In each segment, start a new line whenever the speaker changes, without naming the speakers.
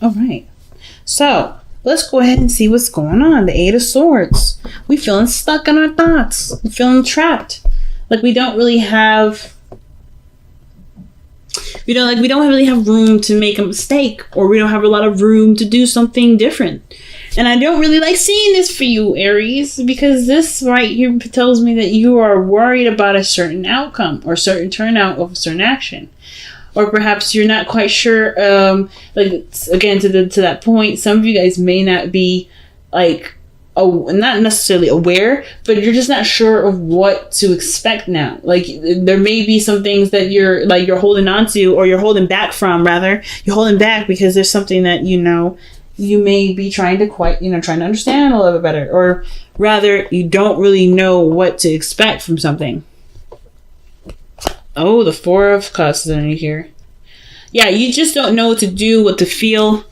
All right. So let's go ahead and see what's going on. The Eight of Swords. We feeling stuck in our thoughts. We feeling trapped. Like we don't really have. We don't really have room to make a mistake, or we don't have a lot of room to do something different. And I don't really like seeing this for you, Aries, because this right here tells me that you are worried about a certain outcome or certain turnout of a certain action. Or perhaps you're not quite sure, like, again, to that point, some of you guys may not be, like, not necessarily aware, but you're just not sure of what to expect now. Like, there may be some things that you're holding on to, or you're holding back from, rather. You're holding back because there's something that, you may be trying to understand a little bit better. Or rather, you don't really know what to expect from something. Oh, the Four of Cups is underneath here. Yeah, you just don't know what to do, what to feel,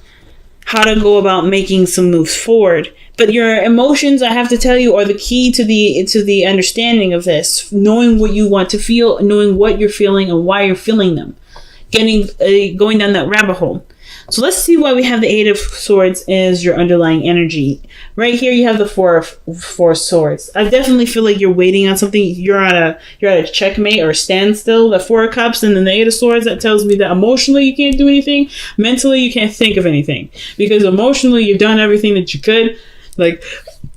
how to go about making some moves forward. But your emotions, I have to tell you, are the key to the understanding of this. Knowing what you want to feel, knowing what you're feeling and why you're feeling them. Going down that rabbit hole. So let's see why we have the Eight of Swords as your underlying energy. Right here you have the Four of Swords. I definitely feel like you're waiting on something. You're at a checkmate or a standstill. The Four of Cups and then the Eight of Swords, that tells me that emotionally you can't do anything. Mentally you can't think of anything. Because emotionally you've done everything that you could. Like,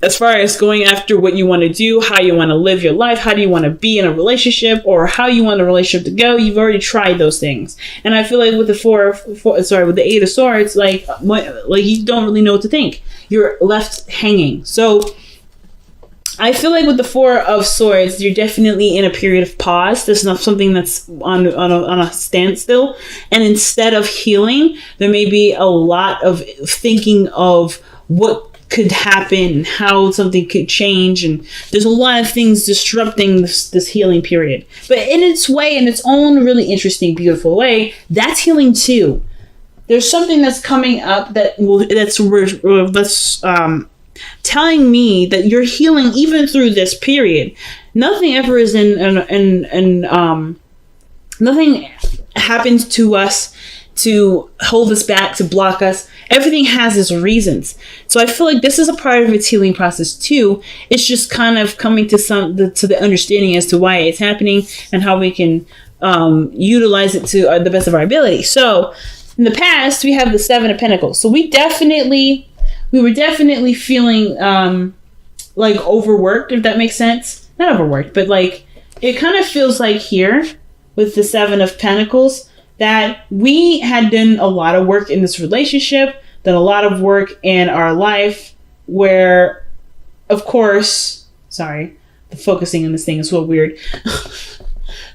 as far as going after what you want to do, how you want to live your life, how do you want to be in a relationship, or how you want a relationship to go, you've already tried those things. And I feel like with with the Eight of Swords, like you don't really know what to think. You're left hanging. So I feel like with the Four of Swords, you're definitely in a period of pause. There's not something that's on a standstill. And instead of healing, there may be a lot of thinking of what could happen and how something could change, and there's a lot of things disrupting this healing period. But in its way, in its own really interesting, beautiful way, that's healing too. There's something that's coming up that's telling me that you're healing even through this period. Nothing ever is nothing happens to us to hold us back, to block us. Everything has its reasons. So I feel like this is a part of its healing process too. It's just kind of coming to the understanding as to why it's happening and how we can utilize it to the best of our ability. So in the past, we have the Seven of Pentacles. So we were definitely feeling like overworked, if that makes sense. Not overworked, but like it kind of feels like here with the Seven of Pentacles that we had done a lot of work in this relationship, done a lot of work in our life where, of course, sorry, the focusing on this thing is so weird,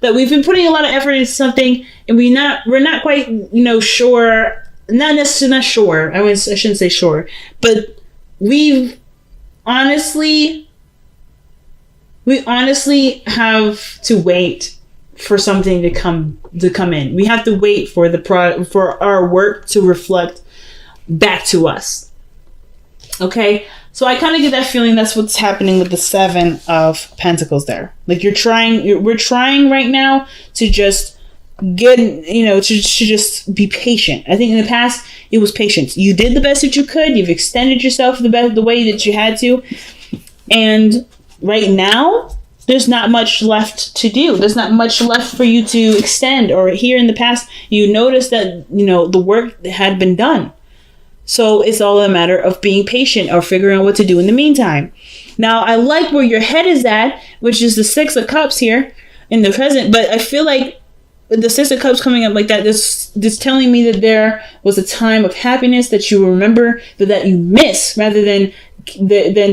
that we've been putting a lot of effort into something and we're not quite, sure, not sure, I shouldn't say sure, but we honestly have to wait for something to come in. We have to wait for for our work to reflect back to us. Okay, so I kind of get that feeling that's what's happening with the Seven of Pentacles there. Like we're trying right now to just get, to just be patient. I think in the past it was patience. You did the best that you could. You've extended yourself the way that you had to, and right now there's not much left to do. There's not much left for you to extend. Or here in the past, you noticed that, the work had been done. So it's all a matter of being patient or figuring out what to do in the meantime. Now, I like where your head is at, which is the Six of Cups here in the present. But I feel like with the Six of Cups coming up like that, this telling me that there was a time of happiness that you remember, but that you miss, rather than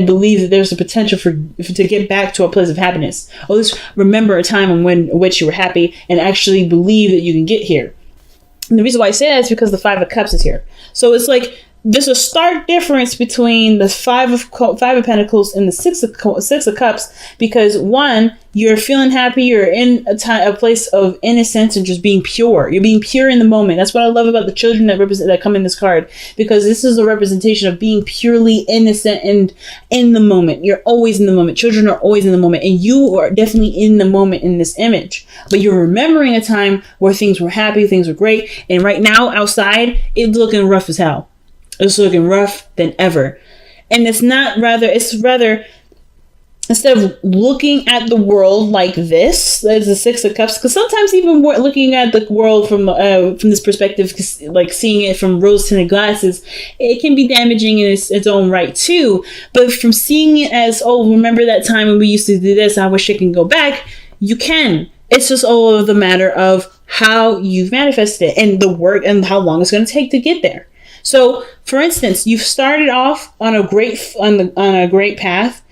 believe that there's a potential to get back to a place of happiness. Or just remember a time in which you were happy and actually believe that you can get here. And the reason why I say that is because the Five of Cups is here. So it's like there's a stark difference between the Five of Pentacles and the Six of Cups, because one, you're feeling happy, you're in a place of innocence and just being pure. You're being pure in the moment. That's what I love about the children that come in this card, because this is a representation of being purely innocent and in the moment. You're always in the moment. Children are always in the moment, and you are definitely in the moment in this image. But you're remembering a time where things were happy, things were great, and right now outside it's looking rough as hell. It's looking rough than ever. And it's rather, instead of looking at the world like this, as the Six of Cups, because sometimes even looking at the world from this perspective, like seeing it from rose-tinted glasses, it can be damaging in its own right too. But from seeing it as, oh, remember that time when we used to do this, I wish it can go back, you can. It's just all of the matter of how you've manifested it and the work and how long it's going to take to get there. So, for instance, you've started off on a great path,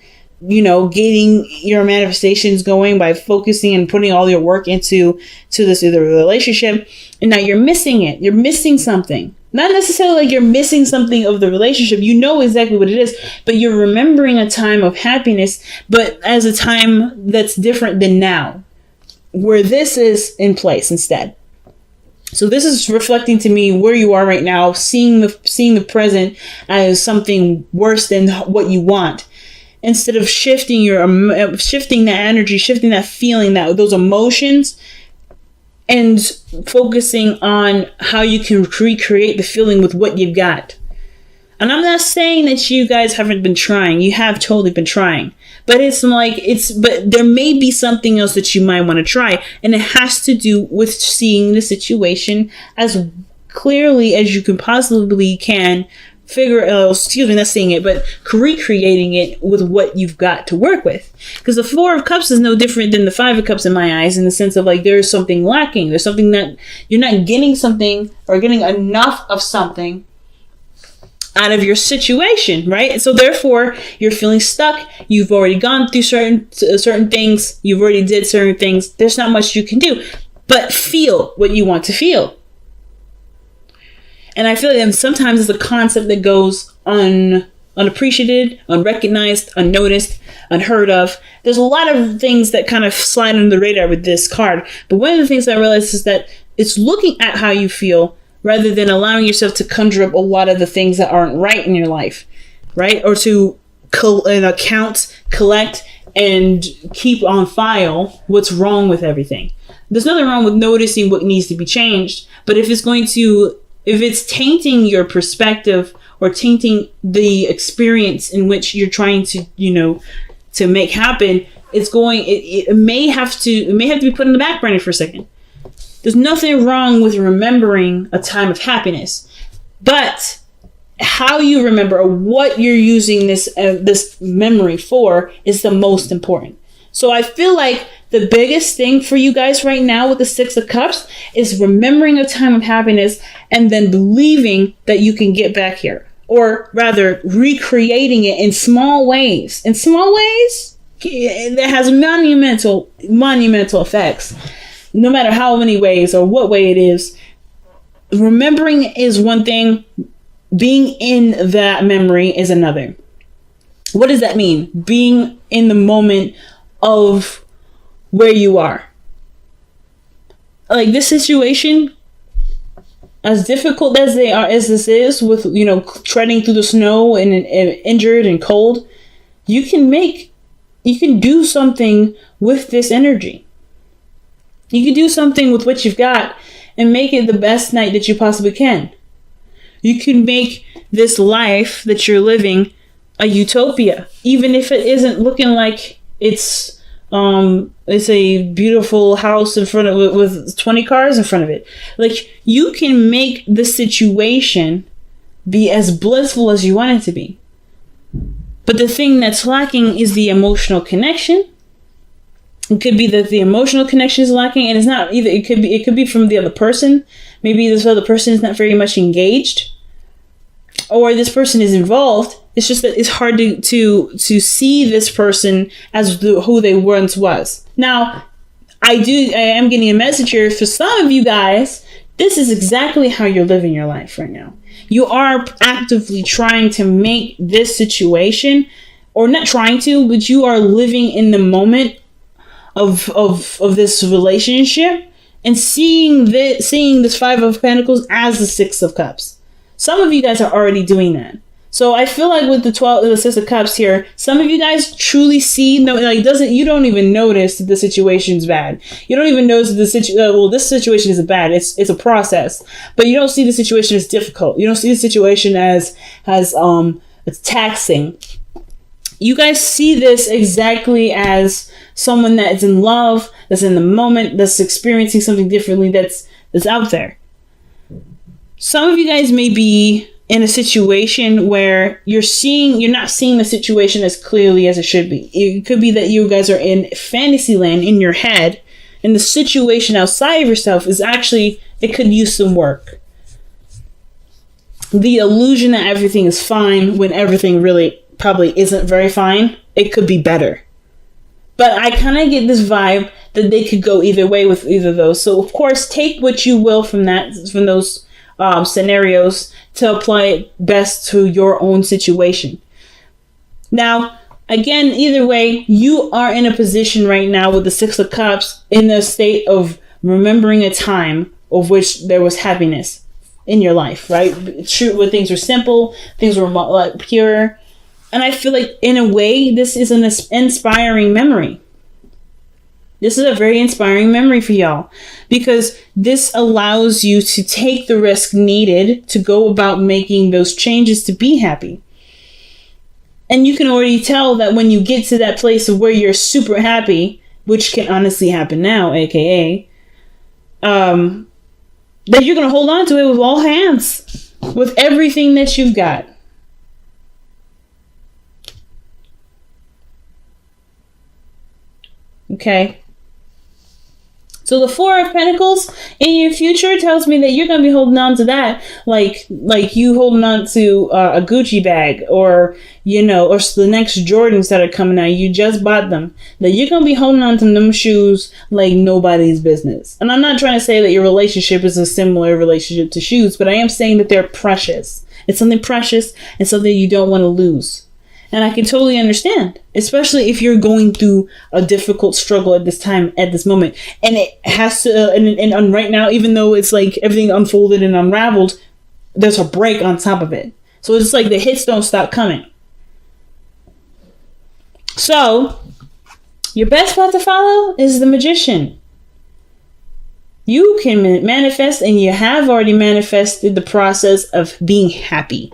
getting your manifestations going by focusing and putting all your work into this either relationship, and now you're missing it. You're missing something. Not necessarily like you're missing something of the relationship. You know exactly what it is, but you're remembering a time of happiness, but as a time that's different than now, where this is in place instead. So this is reflecting to me where you are right now, seeing the present as something worse than what you want. Instead of shifting that energy, shifting that feeling, those emotions, and focusing on how you can recreate the feeling with what you've got. And I'm not saying that you guys haven't been trying. You have totally been trying. But but there may be something else that you might want to try. And it has to do with seeing the situation as clearly as you can possibly can. Not seeing it, but recreating it with what you've got to work with. Because the Four of Cups is no different than the Five of Cups in my eyes, in the sense of like there's something lacking. There's something that you're not getting something or getting enough of something out of your situation, right? So therefore, you're feeling stuck. You've already gone through certain things. You've already did certain things. There's not much you can do, but feel what you want to feel. And I feel like sometimes it's a concept that goes unappreciated, unrecognized, unnoticed, unheard of. There's a lot of things that kind of slide under the radar with this card. But one of the things I realized is that it's looking at how you feel rather than allowing yourself to conjure up a lot of the things that aren't right in your life, right? Or to collect, and keep on file what's wrong with everything. There's nothing wrong with noticing what needs to be changed, but if it's tainting your perspective or tainting the experience in which you're trying to, to make happen, it may have to be put in the back burner for a second. There's nothing wrong with remembering a time of happiness, but how you remember or what you're using this memory for is the most important. So I feel like the biggest thing for you guys right now with the Six of Cups is remembering a time of happiness and then believing that you can get back here, or rather recreating it in small ways. In small ways that has monumental effects. No matter how many ways or what way it is, remembering is one thing, being in that memory is another. What does that mean? Being in the moment of where you are. Like this situation, as difficult as this is with, treading through the snow and injured and cold, you can do something with this energy. You can do something with what you've got and make it the best night that you possibly can. You can make this life that you're living a utopia, even if it isn't looking like it's a beautiful house in front of with 20 cars in front of it. Like, you can make the situation be as blissful as you want it to be. But the thing that's lacking is the emotional connection. It could be that the emotional connection is lacking, and it's not either. It could be from the other person. Maybe this other person is not very much engaged, or this person is involved. It's just that it's hard to see this person as who they once was. Now, I am getting a message here for some of you guys. This is exactly how you're living your life right now. You are actively trying to make this situation, or not trying to, but you are living in the moment of this relationship and seeing this Five of Pentacles as the Six of Cups. Some of you guys are already doing that. So I feel like with the 6 of Cups here, some of you guys truly see, no, like you don't even notice that the situation's bad. You don't even notice that this situation isn't bad. It's a process, but you don't see the situation as difficult. You don't see the situation as it's taxing. You guys see this exactly as someone that is in love, that's in the moment, that's experiencing something differently, that's out there. Some of you guys may be in a situation where you're not seeing the situation as clearly as it should be. It could be that you guys are in fantasy land in your head, and the situation outside of yourself is actually, it could use some work. The illusion that everything is fine when everything really probably isn't very fine. It could be better. But I kind of get this vibe that they could go either way with either of those. So of course, take what you will from those scenarios to apply it best to your own situation. Now, again, either way, you are in a position right now with the 6 of Cups in a state of remembering a time of which there was happiness in your life, right? True, when things were simple, things were pure. And I feel like, in a way, this is an inspiring memory. This is a very inspiring memory for y'all, because this allows you to take the risk needed to go about making those changes to be happy. And you can already tell that when you get to that place of where you're super happy, which can honestly happen now, aka, that you're going to hold on to it with all hands, with everything that you've got. Okay. So the 4 of Pentacles in your future tells me that you're going to be holding on to that, like you holding on to a Gucci bag, or, or the next Jordans that are coming out. You just bought them. That you're going to be holding on to them shoes like nobody's business. And I'm not trying to say that your relationship is a similar relationship to shoes, but I am saying that they're precious. It's something precious and something you don't want to lose. And I can totally understand, especially if you're going through a difficult struggle at this moment. And it has to, and right now, even though it's like everything unfolded and unraveled, there's a break on top of it. So it's like the hits don't stop coming. So your best path to follow is the Magician. You can manifest, and you have already manifested the process of being happy.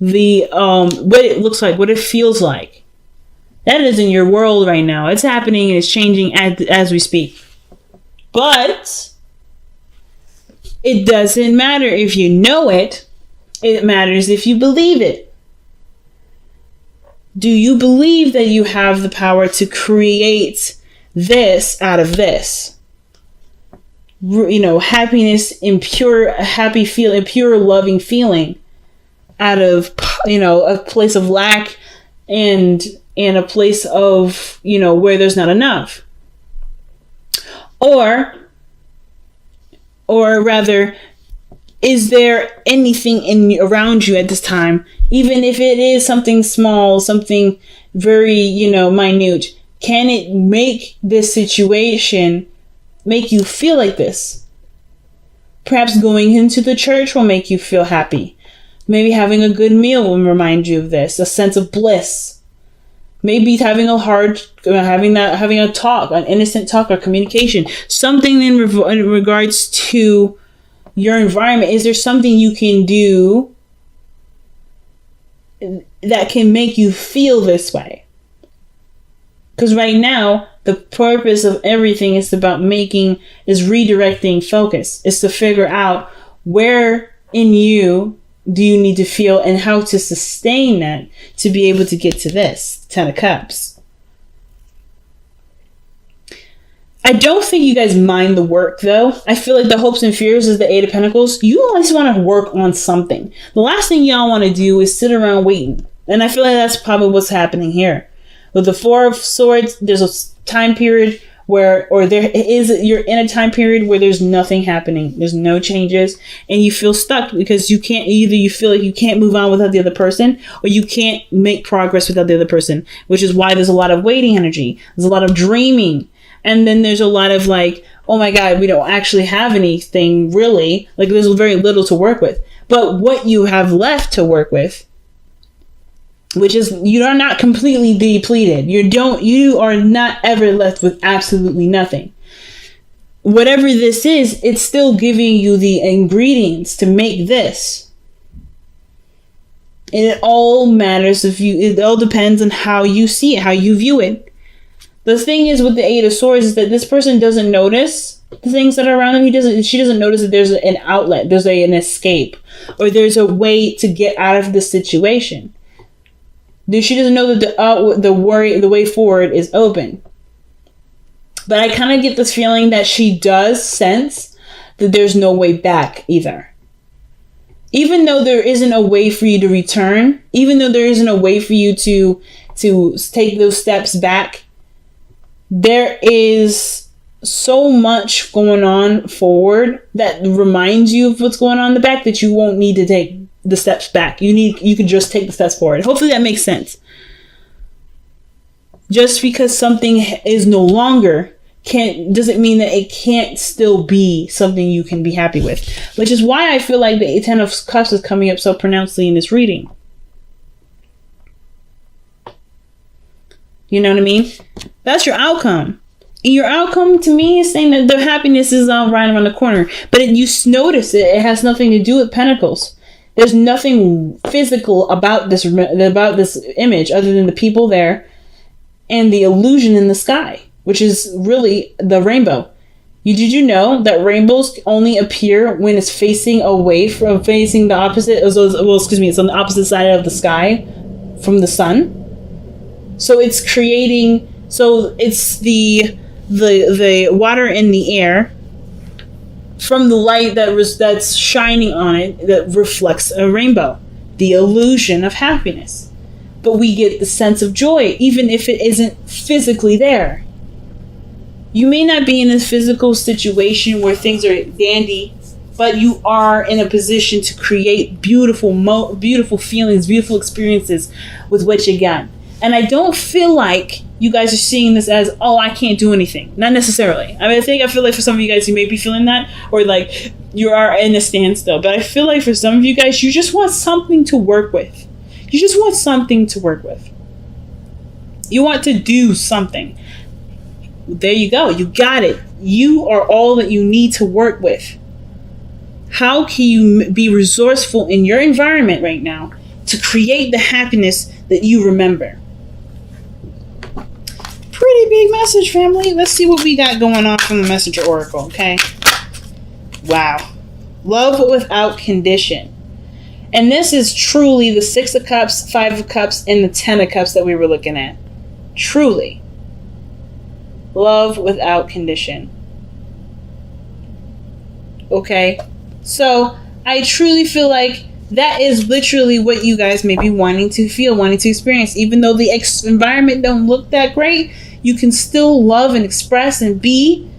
What it looks like, what it feels like. That is in your world right now. It's happening and it's changing as we speak. But it doesn't matter if you know it. It matters if you believe it. Do you believe that you have the power to create this out of this? Happiness in pure, happy feeling, pure loving feeling, out of, a place of lack and a place of, where there's not enough. Or rather, is there anything around you at this time, even if it is something small, something very, minute, can it make this situation make you feel like this? Perhaps going into the church will make you feel happy. Maybe having a good meal will remind you of this, a sense of bliss. Maybe having a talk, an innocent talk or communication, something in regards to your environment. Is there something you can do that can make you feel this way? Because right now, the purpose of everything is redirecting focus. It's to figure out where in you do you need to feel and how to sustain that to be able to get to this 10 of Cups. I don't think you guys mind the work, though. I feel like the hopes and fears is the 8 of Pentacles. You always want to work on something. The last thing y'all want to do is sit around waiting. And I feel like that's probably what's happening here. With the 4 of Swords, there's a time period you're in a time period where there's nothing happening. There's no changes, and you feel stuck because you feel like you can't move on without the other person, or you can't make progress without the other person, which is why there's a lot of waiting energy. There's a lot of dreaming. And then there's a lot of like, oh my God, we don't actually have anything really. Like there's very little to work with. But what you have left to work with which is you are not completely depleted. You are not ever left with absolutely nothing. Whatever this is, it's still giving you the ingredients to make this. And it all matters it all depends on how you see it, how you view it. The thing is with the Eight of Swords is that this person doesn't notice the things that are around them. She doesn't notice that there's an outlet, there's an escape, or there's a way to get out of the situation. She doesn't know that the way forward is open. But I kind of get this feeling that she does sense that there's no way back either. Even though there isn't a way for you to return, even though there isn't a way for you to take those steps back, there is so much going on forward that reminds you of what's going on in the back that you won't need to take the steps back. You can just take the steps forward. Hopefully that makes sense. Just because something is no longer doesn't mean that it can't still be something you can be happy with. Which is why I feel like the Ten of Cups is coming up so pronouncedly in this reading. You know what I mean? That's your outcome. And your outcome to me is saying that the happiness is right around the corner. But you notice it has nothing to do with Pentacles. There's nothing physical about this image other than the people there and the illusion in the sky, which is really the rainbow. Did you know that rainbows only appear when it's facing facing the opposite? It's on the opposite side of the sky from the sun. So it's the water in the air from the light that's shining on it that reflects a rainbow, the illusion of happiness. But we get the sense of joy, even if it isn't physically there. You may not be in a physical situation where things are dandy, but you are in a position to create beautiful feelings, beautiful experiences with what you got. And I don't feel like you guys are seeing this as, oh, I can't do anything. Not necessarily. I feel like for some of you guys, you may be feeling that, or like you are in a standstill. But I feel like for some of you guys, you just want something to work with. You just want something to work with. You want to do something. There you go. You got it. You are all that you need to work with. How can you be resourceful in your environment right now to create the happiness that you remember? Pretty big message, family. Let's see what we got going on from the Messenger Oracle, okay? Wow. Love without condition. And this is truly the Six of Cups, Five of Cups, and the Ten of Cups that we were looking at. Truly. Love without condition. Okay? So, I truly feel like that is literally what you guys may be wanting to feel, wanting to experience. Even though the environment don't look that great, you can still love and express and be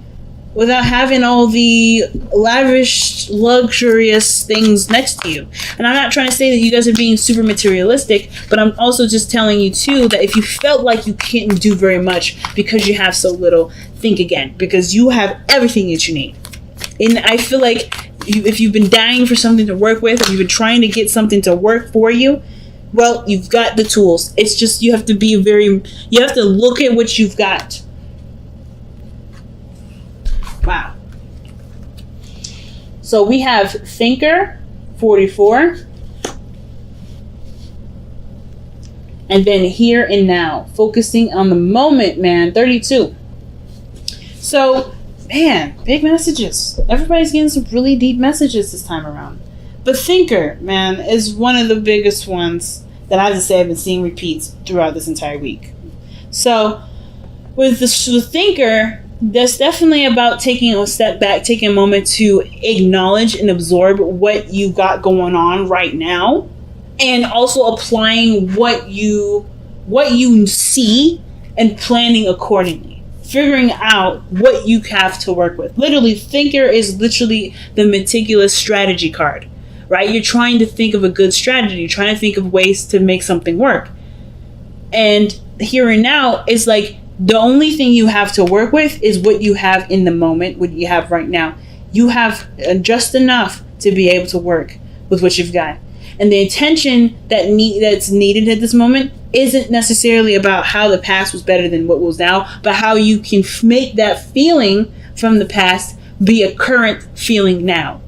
without having all the lavish, luxurious things next to you. And I'm not trying to say that you guys are being super materialistic, but I'm also just telling you too that if you felt like you can't do very much because you have so little, think again, because you have everything that you need. And I feel like if you've been dying for something to work with, or you've been trying to get something to work for you, well, you've got the tools. It's just you have to look at what you've got. Wow. So we have Thinker, 44. And then Here and Now, focusing on the moment, man, 32. So, man, big messages. Everybody's getting some really deep messages this time around. But Thinker, man, is one of the biggest ones that I have to say I've been seeing repeats throughout this entire week. So, with the Thinker, that's definitely about taking a step back, taking a moment to acknowledge and absorb what you got going on right now, and also applying what you see and planning accordingly. Figuring out what you have to work with. Literally, Thinker is literally the meticulous strategy card, right? You're trying to think of a good strategy. You're trying to think of ways to make something work. And Here and Now is like, the only thing you have to work with is what you have in the moment, what you have right now. You have just enough to be able to work with what you've got. And the attention that's needed at this moment isn't necessarily about how the past was better than what was now, but how you can make that feeling from the past be a current feeling now.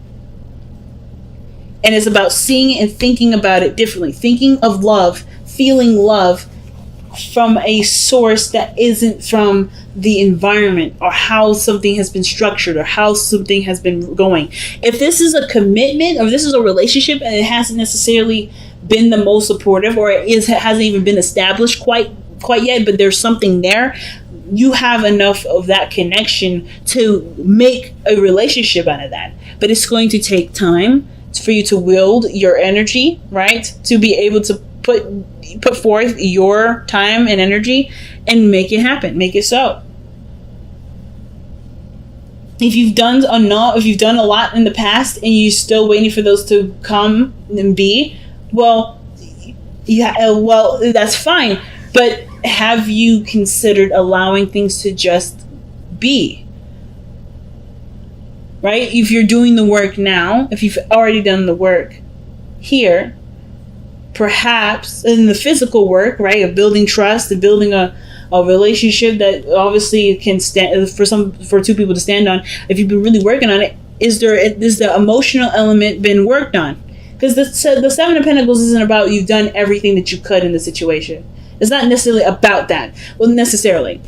And it's about seeing it and thinking about it differently. Thinking of love, feeling love from a source that isn't from the environment or how something has been structured or how something has been going. If this is a commitment or this is a relationship and it hasn't necessarily been the most supportive, or it hasn't even been established quite yet, but there's something there, you have enough of that connection to make a relationship out of that. But it's going to take time for you to wield your energy, right? To be able to put forth your time and energy and make it happen, make it so. If you've done a lot in the past and you're still waiting for those to come and be, well, that's fine. But have you considered allowing things to just be? Right? If you're doing the work now, if you've already done the work here, perhaps in the physical work, right, of building trust and building a relationship that obviously can stand for two people to stand on. If you've been really working on it, is the emotional element been worked on? Because the Seven of Pentacles isn't about you've done everything that you could in the situation. It's not necessarily about that. Well, necessarily.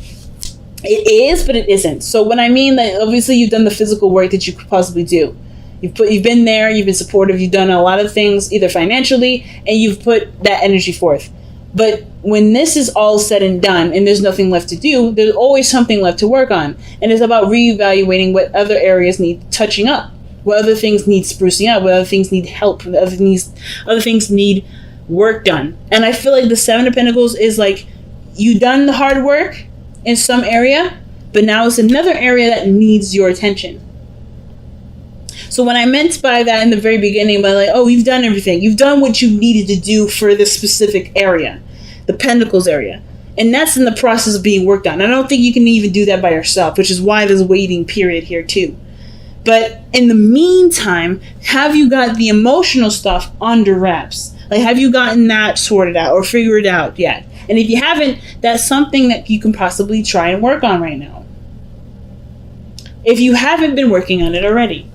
It is, but it isn't. So when I mean that, obviously you've done the physical work that you could possibly do. You've been there, you've been supportive, you've done a lot of things, either financially, and you've put that energy forth. But when this is all said and done and there's nothing left to do, there's always something left to work on. And it's about reevaluating what other areas need touching up, what other things need sprucing up, what other things need help, what other things need work done. And I feel like the Seven of Pentacles is like, you've done the hard work in some area, but now it's another area that needs your attention. So what I meant by that in the very beginning, by like, oh, you've done everything. You've done what you needed to do for this specific area, the Pentacles area. And that's in the process of being worked on. I don't think you can even do that by yourself, which is why there's a waiting period here too. But in the meantime, have you got the emotional stuff under wraps? Like, have you gotten that sorted out or figured out yet? And if you haven't, that's something that you can possibly try and work on right now. If you haven't been working on it already.